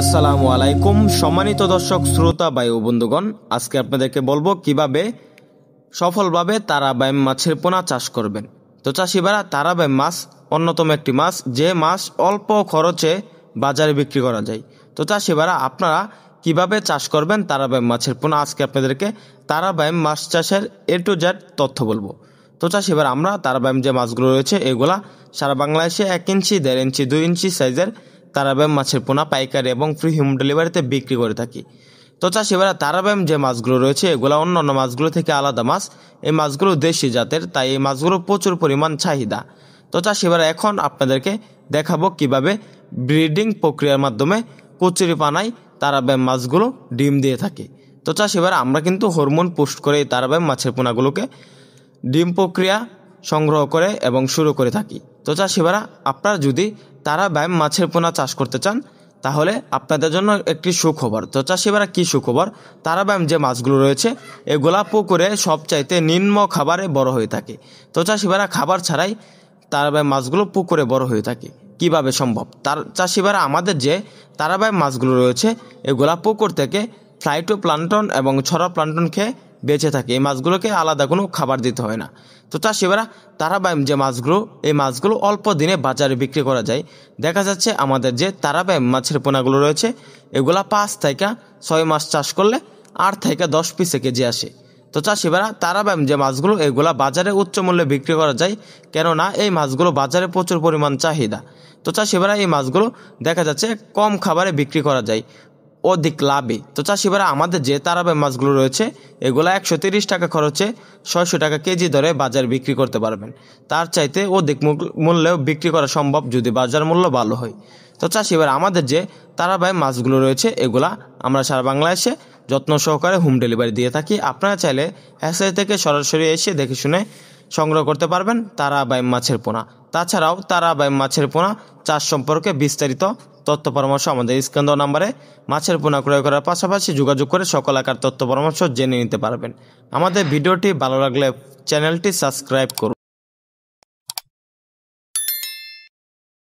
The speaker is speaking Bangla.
আসসালামু আলাইকুম সম্মানিত দর্শক শ্রোতা ভাই ও বন্ধুগণ, আজকে আপনাদেরকে বলবো কিভাবে সফলভাবে তারাবাইম মাছের পোনা চাষ করবেন। তো চাষি ভাইরা, তারাবাইম মাছ অন্যতম একটি মাছ, যে মাছ অল্প খরচে বাজারে বিক্রি করা যায়। তো চাষি ভাইরা, আপনারা কিভাবে চাষ করবেন তারাবাইম মাছের পোনা, আজকে আপনাদেরকে তারাবাইম মাছ চাষের A to Z তথ্য বলবো। তো চাষি ভাইরা, আমরা তারাবাইম যে মাছগুলো রয়েছে এগুলা সারা বাংলাদেশে 1 ইঞ্চি, 1.5 ইঞ্চি, 2 ইঞ্চি সাইজের তারাবাইম মাছের পোনা পাইকারি এবং ফ্রি হোম ডেলিভারিতে বিক্রি করে থাকি। তো চাষি ভাইরা, তারাবাইম যে মাছগুলো রয়েছে এগুলো অন্যান্য মাছগুলো থেকে আলাদা মাছ। এই মাছগুলো দেশি জাতের, তাই এই মাছগুলো প্রচুর পরিমাণ চাহিদা। তো চাষি ভাইরা, এখন আপনাদেরকে দেখাবো কিভাবে ব্রিডিং প্রক্রিয়ার মাধ্যমে কচুরিপানায় তারাবাইম মাছগুলো ডিম দিয়ে থাকে। তো চাষি ভাইরা, আমরা কিন্তু হরমোন পুষ্ট করে এই তারাবাইম মাছের পোনাগুলোকে ডিম প্রক্রিয়া সংগ্রহ করে এবং শুরু করে থাকি। তো চাষি ভাইরা, আপনারা যদি তারাবাইম মাছের পোনা চাষ করতে চান তাহলে আপনাদের জন্য একটি সুখবর। তো চাষি ভাইরা, কী সুখবর? তারাবাইম যে মাছগুলো রয়েছে এগুলা পুকুরে সবচাইতে নিম্ন খাবারে বড় হয়ে থাকে। তো চাষি ভাইরা, খাবার ছাড়াই তারাবাইম মাছগুলো পুকুরে বড় হয়ে থাকে। কিভাবে সম্ভব? চাষি ভাইরা, আমাদের যে তারাবাইম মাছগুলো রয়েছে এগুলা পুকুর থেকে ফাইটোপ্লাঙ্কটন এবং ছড়া প্লাঙ্কটন খেয়ে বেঁচে থাকে। এই মাছগুলোকে আলাদা কোনো খাবার দিতে হয় না। তো চাষি ভাইরা, তারাবাইম যে মাছগুলো, এই মাছগুলো অল্প দিনে বাজারে বিক্রি করা যায়। দেখা যাচ্ছে আমাদের যে তারাবাইম মাছের পোনাগুলো রয়েছে এগুলা 5 থেকে 6 মাস চাষ করলে 8 থেকে 10 পিসে কেজি আসে। তো চাষি ভাইরা, তারাবাইম যে মাছগুলো এগুলা বাজারে উচ্চ মূল্যে বিক্রি করা যায়, কেননা এই মাছগুলো বাজারে প্রচুর পরিমাণ চাহিদা। তো চাষি ভাইরা, এই মাছগুলো দেখা যাচ্ছে কম খাবারে বিক্রি করা যায়, অধিক লাভে। তো চাষি ভাইরা, আমাদের যে তারাবাইম মাছগুলো রয়েছে এগুলো 130 টাকা খরচে 600 টাকা কেজি দরে বাজারে বিক্রি করতে পারবেন। তার চাইতে অধিক মূল্যেও বিক্রি করা সম্ভব যদি বাজার মূল্য ভালো হয়। তো চাষি ভাইরা, আমাদের যে তারাবাইম মাছগুলো রয়েছে এগুলা আমরা সারা বাংলাদেশে যত্ন সহকারে হোম ডেলিভারি দিয়ে থাকি। আপনারা চাইলে হ্যাচারি থেকে সরাসরি এসে দেখে শুনে সংগ্রহ করতে পারবেন তারাবাইম মাছের পোনা। তাছাড়াও তারাবাইম মাছের পোনা চাষ সম্পর্কে বিস্তারিত তথ্য পরামর্শ আমাদের স্ক্রিন দেওয়া নাম্বারে মাছের পোনা ক্রয় করার পাশাপাশি যোগাযোগ করে সকল আকার তথ্য পরামর্শ জেনে নিতে পারবেন। আমাদের ভিডিওটি ভালো লাগলে চ্যানেলটি সাবস্ক্রাইব করুন।